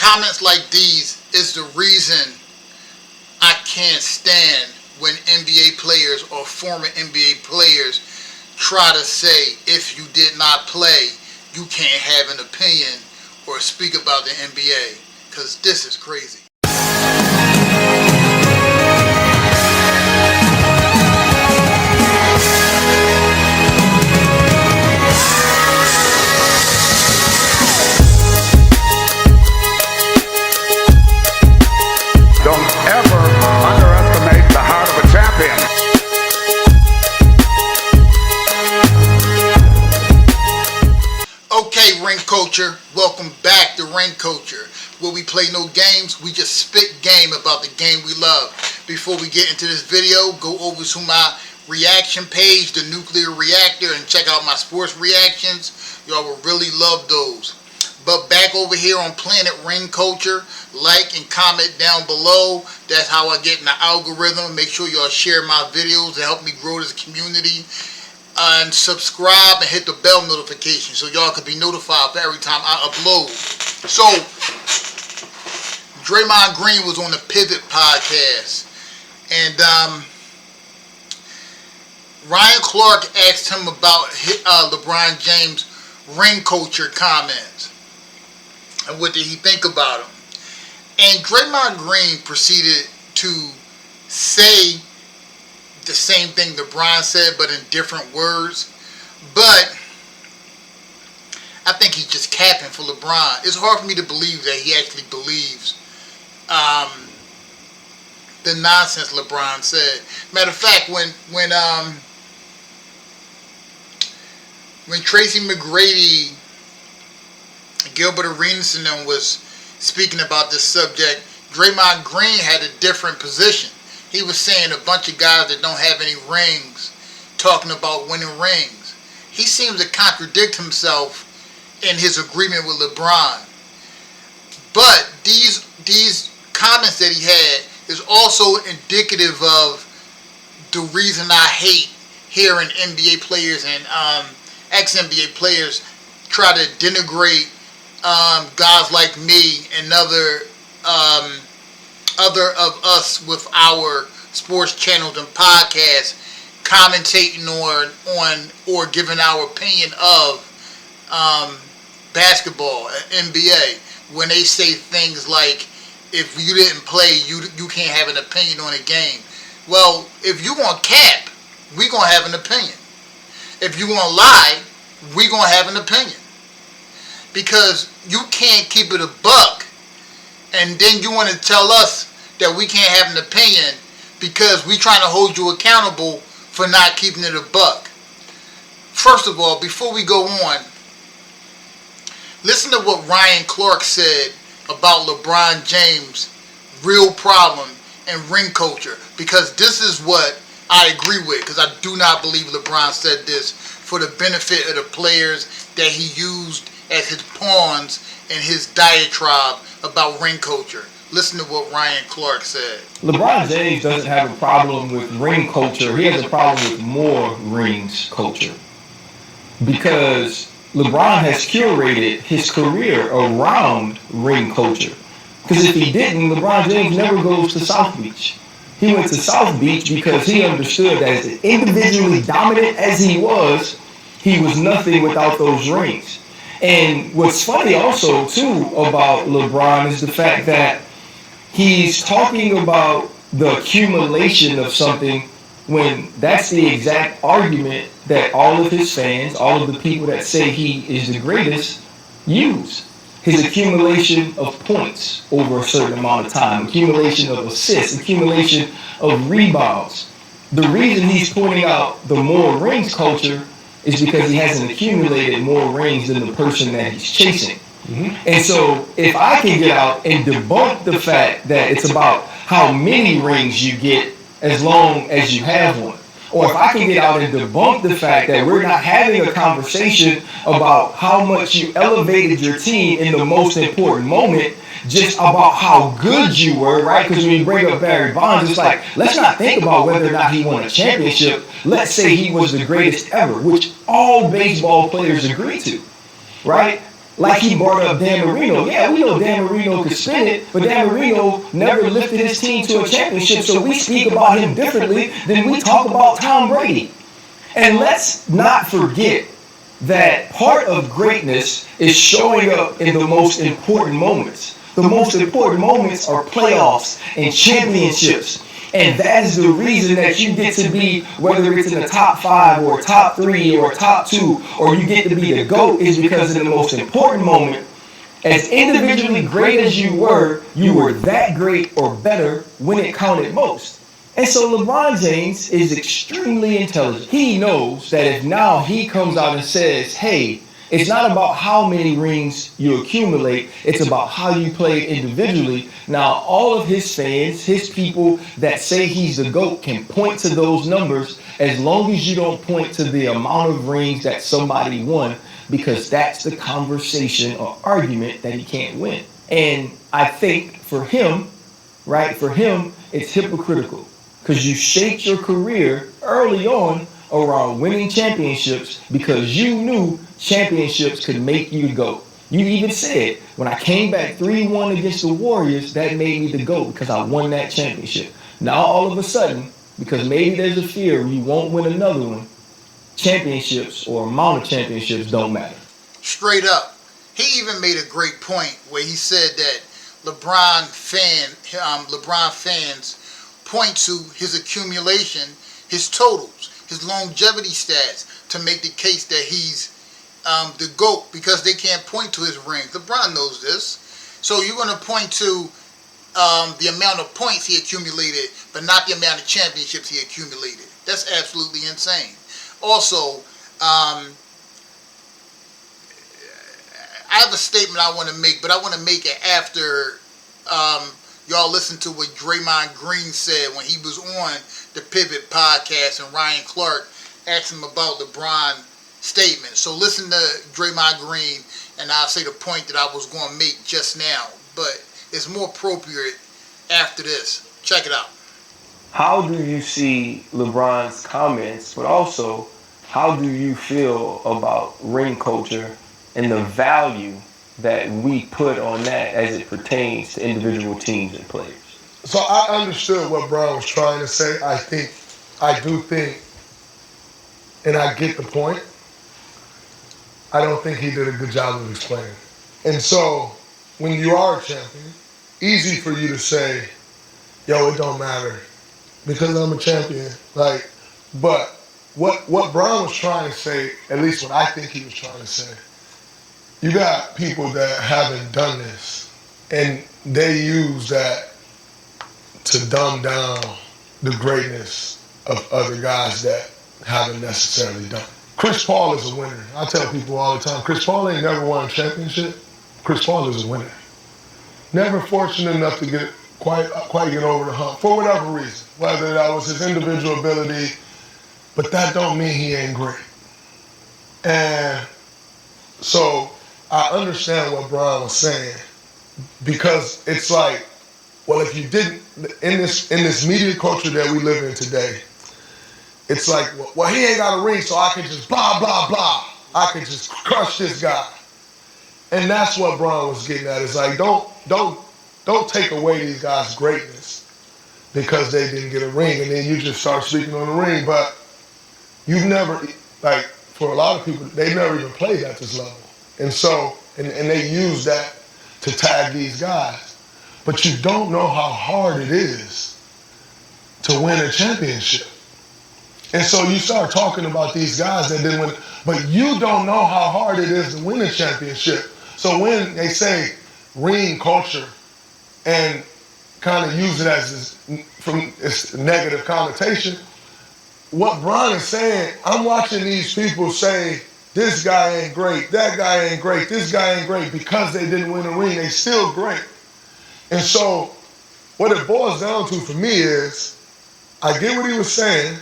comments like these is the reason I can't stand when NBA players or former NBA players try to say if you did not play, you can't have an opinion or speak about the NBA, because this is crazy. Don't ever underestimate the heart of a champion. Okay, Ring Culture, welcome back to Ring Culture, where we play no games, we just spit game about the game we love. Before we get into this video, go over to my reaction page, the Nuclear Reactor, and check out my sports reactions. Y'all will really love those. But back over here on Planet Ring Culture, like and comment down below. That's how I get in the algorithm. Make sure y'all share my videos to help me grow this community. And subscribe and hit the bell notification so y'all can be notified for every time I upload. So, Draymond Green was on the Pivot podcast. And Ryan Clark asked him about LeBron James' ring culture comments. And what did he think about him? And Draymond Green proceeded to say the same thing LeBron said, but in different words. But I think he's just capping for LeBron. It's hard for me to believe that he actually believes the nonsense LeBron said. Matter of fact, when Tracy McGrady, Gilbert Arenas and them was speaking about this subject, Draymond Green had a different position. He was saying a bunch of guys that don't have any rings talking about winning rings. He seems to contradict himself in his agreement with LeBron. But these comments that he had is also indicative of the reason I hate hearing NBA players and ex-NBA players try to denigrate guys like me and other of us with our sports channels and podcasts commentating on or giving our opinion of basketball and NBA, when they say things like, if you didn't play, you can't have an opinion on a game. Well, if you gonna cap, we gonna have an opinion. If you gonna lie, we gonna have an opinion. Because you can't keep it a buck and then you want to tell us that we can't have an opinion because we trying to hold you accountable for not keeping it a buck. First of all, before we go on, listen to what Ryan Clark said about LeBron James' real problem and ring culture, because this is what I agree with, because I do not believe LeBron said this for the benefit of the players that he used as his pawns in his diatribe about ring culture. Listen to what Ryan Clark said. LeBron James doesn't have a problem with ring culture. He has a problem with more rings culture. Because LeBron has curated his career around ring culture. Because if he didn't, LeBron James never goes to South Beach. He went to South Beach because he understood that as individually dominant as he was nothing without those rings. And what's funny also, too, about LeBron is the fact that he's talking about the accumulation of something when that's the exact argument that all of his fans, all of the people that say he is the greatest, use. His accumulation of points over a certain amount of time, accumulation of assists, accumulation of rebounds. The reason he's pointing out the more rings culture is because he hasn't accumulated more rings than the person that he's chasing. And so if I can get out and debunk the fact that it's about how many rings you get as long as you have one, or if I can get out and debunk the fact that we're not having a conversation about how much you elevated your team in the most important moment, just about how good you were, right? Because when you bring up Barry Bonds, it's like, let's not think about whether or not he won a championship. Let's say he was the greatest ever, which all baseball players agree to, right? Like he brought up Dan Marino. Yeah, we know Dan Marino could spin it, but Dan Marino never lifted his team to a championship, so we speak about him differently than we talk about Tom Brady. And let's not forget that part of greatness is showing up in the most important moments. The most important moments are playoffs and championships. And that is the reason that you get to be, whether it's in the top 5 or top 3 or top 2, or you get to be the GOAT, is because in the most important moment, as individually great as you were that great or better when it counted most. And so LeBron James is extremely intelligent. He knows that if now he comes out and says, hey, it's not about how many rings you accumulate, it's about how you play individually. Now, all of his fans, his people that say he's the GOAT can point to those numbers as long as you don't point to the amount of rings that somebody won, because that's the conversation or argument that he can't win. And I think for him, right, it's hypocritical because you shaped your career early on around winning championships because you knew championships could make you the GOAT. You even said, when I came back 3-1 against the Warriors, that made me the GOAT because I won that championship. Now all of a sudden, because maybe there's a fear you won't win another one, championships or amount of championships don't matter. Straight up. He even made a great point where he said that LeBron fans point to his accumulation, his totals, his longevity stats to make the case that he's the GOAT because they can't point to his rings. LeBron knows this. So you're going to point to the amount of points he accumulated, but not the amount of championships he accumulated. That's absolutely insane. Also, I have a statement I want to make, but I want to make it after y'all listen to what Draymond Green said when he was on the Pivot podcast and Ryan Clark asked him about LeBron's statement. So listen to Draymond Green and I'll say the point that I was going to make just now, but it's more appropriate after this. Check it out. How do you see LeBron's comments, but also how do you feel about ring culture and the value that we put on that as it pertains to individual teams and players? So I understood what Brown was trying to say. I do think, and I get the point. I don't think he did a good job of explaining. And so when you are a champion, easy for you to say, yo, it don't matter because I'm a champion. But what Brown was trying to say, at least what I think he was trying to say, you got people that haven't done this, and they use that to dumb down the greatness of other guys that haven't necessarily done it. Chris Paul is a winner. I tell people all the time, Chris Paul ain't never won a championship. Chris Paul is a winner. Never fortunate enough to get quite get over the hump for whatever reason, whether that was his individual ability, but that don't mean he ain't great. And so I understand what Brian was saying, because it's like, well, if you didn't, in this media culture that we live in today, it's like, well, he ain't got a ring, so I can just blah, blah, blah. I can just crush this guy. And that's what Brian was getting at. It's like, don't take away these guys' greatness because they didn't get a ring, and then you just start speaking on the ring. But you've never, like, for a lot of people, they never even played at this level. And so, and they use that to tag these guys. But you don't know how hard it is to win a championship. And so you start talking about these guys that didn't win, but you don't know how hard it is to win a championship. So when they say ring culture and kind of use it as from its negative connotation, what Brian is saying, I'm watching these people say, this guy ain't great, that guy ain't great, this guy ain't great because they didn't win a ring. They still great. And so what it boils down to for me is, I get what he was saying,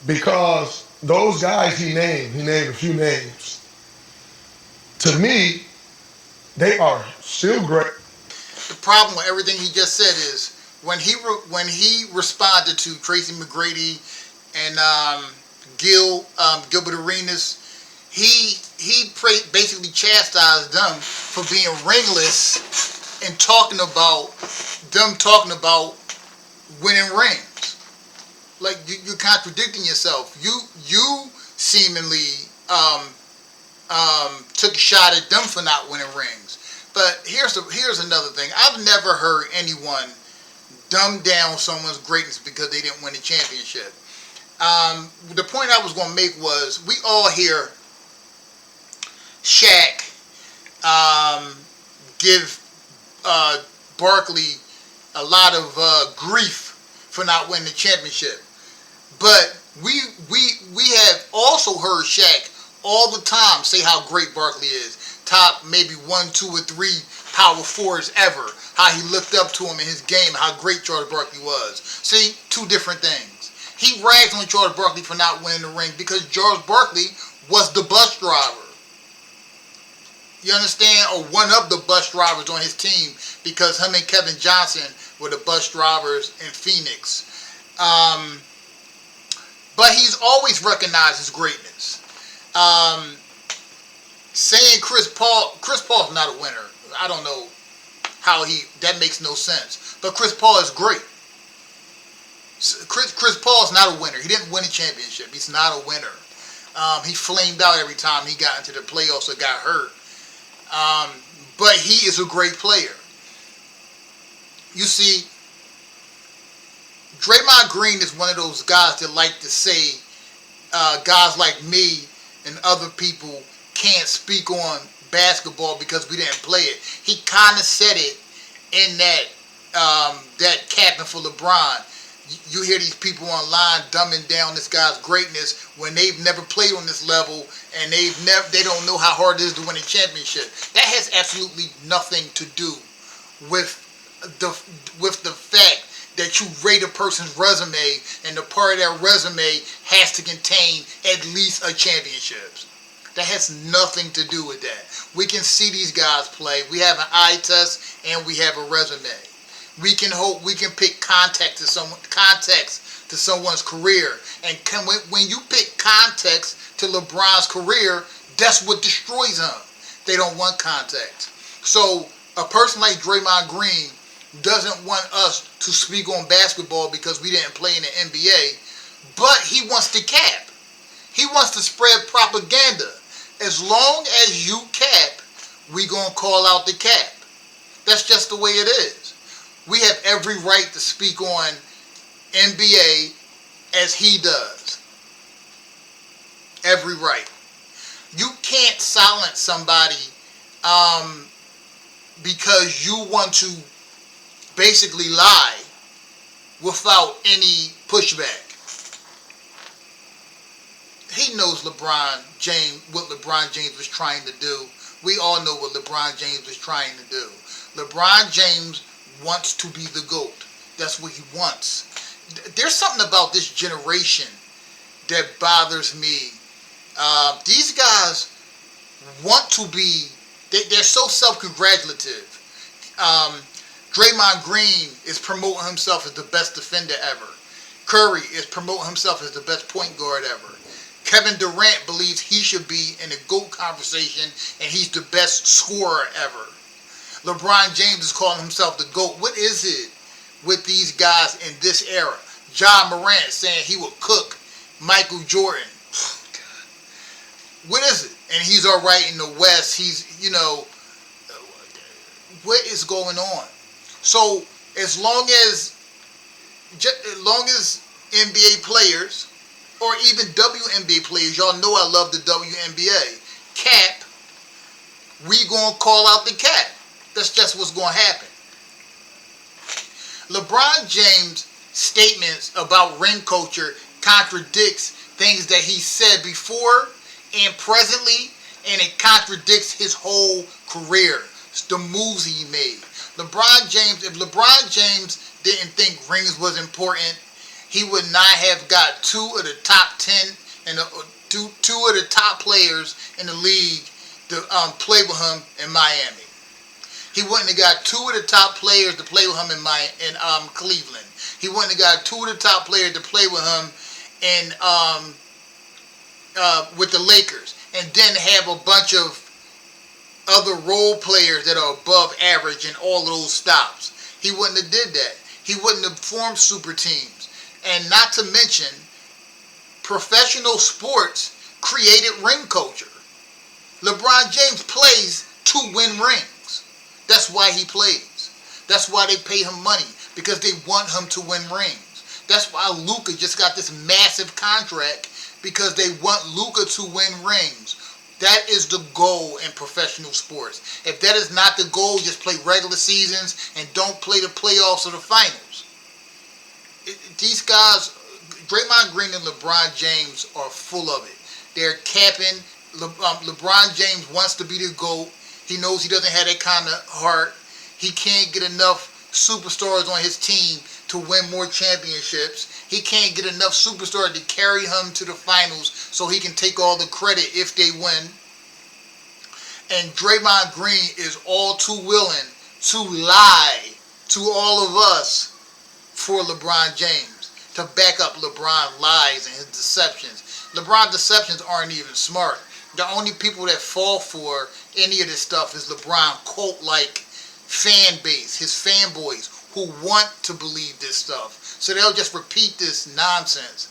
because those guys he named a few names. To me, they are still great. The problem with everything he just said is when he responded to Tracy McGrady and Gilbert Arenas, basically chastised them for being ringless and talking about winning rings. Like you're contradicting yourself. You seemingly took a shot at them for not winning rings. But here's another thing. I've never heard anyone dumb down someone's greatness because they didn't win a championship. The point I was going to make was we all hear Shaq give Barkley a lot of grief for not winning the championship. But we have also heard Shaq all the time say how great Barkley is. Top maybe 1, 2, or 3 power forwards ever. How he looked up to him in his game. How great Charles Barkley was. See, 2 different things. He rags on Charles Barkley for not winning the ring because Charles Barkley was the bus driver. You understand? Or one of the bus drivers on his team because him and Kevin Johnson were the bus drivers in Phoenix. But he's always recognized his greatness. Saying Chris Paul's not a winner. I don't know how that makes no sense. But Chris Paul is great. Chris Paul's not a winner. He didn't win a championship. He's not a winner. He flamed out every time he got into the playoffs or got hurt. But he is a great player. You see, Draymond Green is one of those guys that like to say guys like me and other people can't speak on basketball because we didn't play it. He kind of said it in that capping for LeBron. You hear these people online dumbing down this guy's greatness when they've never played on this level and they don't know how hard it is to win a championship. That has absolutely nothing to do with the fact that you rate a person's resume and the part of that resume has to contain at least a championship. That has nothing to do with that. We can see these guys play. We have an eye test and we have a resume. We can pick context to someone's career. And when you pick context to LeBron's career, that's what destroys him. They don't want context. So a person like Draymond Green doesn't want us to speak on basketball because we didn't play in the NBA, but he wants to cap. He wants to spread propaganda. As long as you cap, we gonna call out the cap. That's just the way it is. We have every right to speak on NBA as he does. Every right. You can't silence somebody because you want to basically lie without any pushback. He knows what LeBron James was trying to do. We all know what LeBron James was trying to do. LeBron James wants to be the GOAT. That's what he wants. There's something about this generation that bothers me. These guys want to be, they're so self-congratulative. Draymond Green is promoting himself as the best defender ever. Curry is promoting himself as the best point guard ever. Kevin Durant believes he should be in the GOAT conversation and he's the best scorer ever. LeBron James is calling himself the GOAT. What is it with these guys in this era? Ja Morant saying he will cook Michael Jordan. What is it? And he's all right in the West. He's, what is going on? So as long as NBA players or even WNBA players, y'all know I love the WNBA, cap, we gonna call out the cap. That's just what's gonna happen. LeBron James' statements about ring culture contradicts things that he said before and presently, and it contradicts his whole career. It's the moves he made. If LeBron James didn't think rings was important, he would not have got 2 of the top 10 and two of the top players in the league to play with him in Miami. He wouldn't have got 2 of the top players to play with him in Cleveland. He wouldn't have got 2 of the top players to play with him with the Lakers, and then have a bunch of other role players that are above average in all of those stops. He wouldn't have did that. He wouldn't have formed super teams. And not to mention, professional sports created ring culture. LeBron James plays to win rings. That's why he plays. That's why they pay him money, because they want him to win rings. That's why Luka just got this massive contract, because they want Luka to win rings. That is the goal in professional sports. If that is not the goal, just play regular seasons and don't play the playoffs or the finals. These guys, Draymond Green and LeBron James, are full of it. They're capping. LeBron James wants to be the GOAT. He knows he doesn't have that kind of heart. He can't get enough superstars on his team to win more championships. He can't get enough superstars to carry him to the finals so he can take all the credit if they win. And Draymond Green is all too willing to lie to all of us for LeBron James, to back up LeBron's lies and his deceptions. LeBron's deceptions aren't even smart. The only people that fall for any of this stuff is LeBron cult-like fan base, his fanboys, who want to believe this stuff. So they'll just repeat this nonsense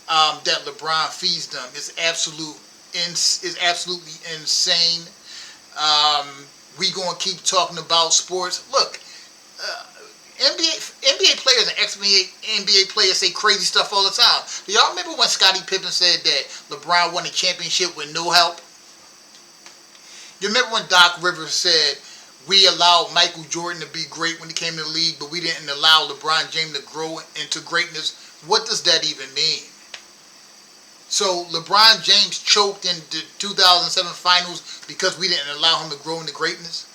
that LeBron feeds them. It's absolutely insane. We gonna keep talking about sports. Look, NBA players and ex-NBA players say crazy stuff all the time. Do y'all remember when Scottie Pippen said that LeBron won a championship with no help? You remember when Doc Rivers said, we allowed Michael Jordan to be great when he came to the league, but we didn't allow LeBron James to grow into greatness? What does that even mean? So LeBron James choked in the 2007 finals because we didn't allow him to grow into greatness?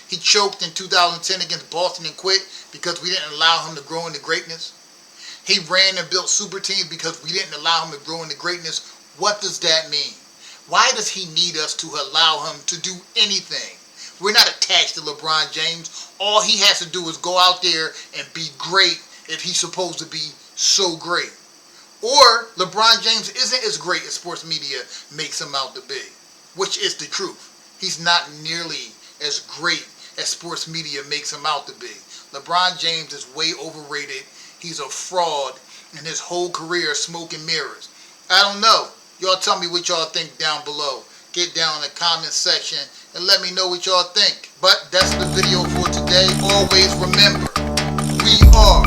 He choked in 2010 against Boston and quit because we didn't allow him to grow into greatness? He ran and built super teams because we didn't allow him to grow into greatness? What does that mean? Why does he need us to allow him to do anything? We're not attached to LeBron James. All he has to do is go out there and be great if he's supposed to be so great. Or LeBron James isn't as great as sports media makes him out to be, which is the truth. He's not nearly as great as sports media makes him out to be. LeBron James is way overrated. He's a fraud, and his whole career is smoke and mirrors. I don't know. Y'all tell me what y'all think down below. Get down in the comment section and let me know what y'all think. But that's the video for today. Always remember, we are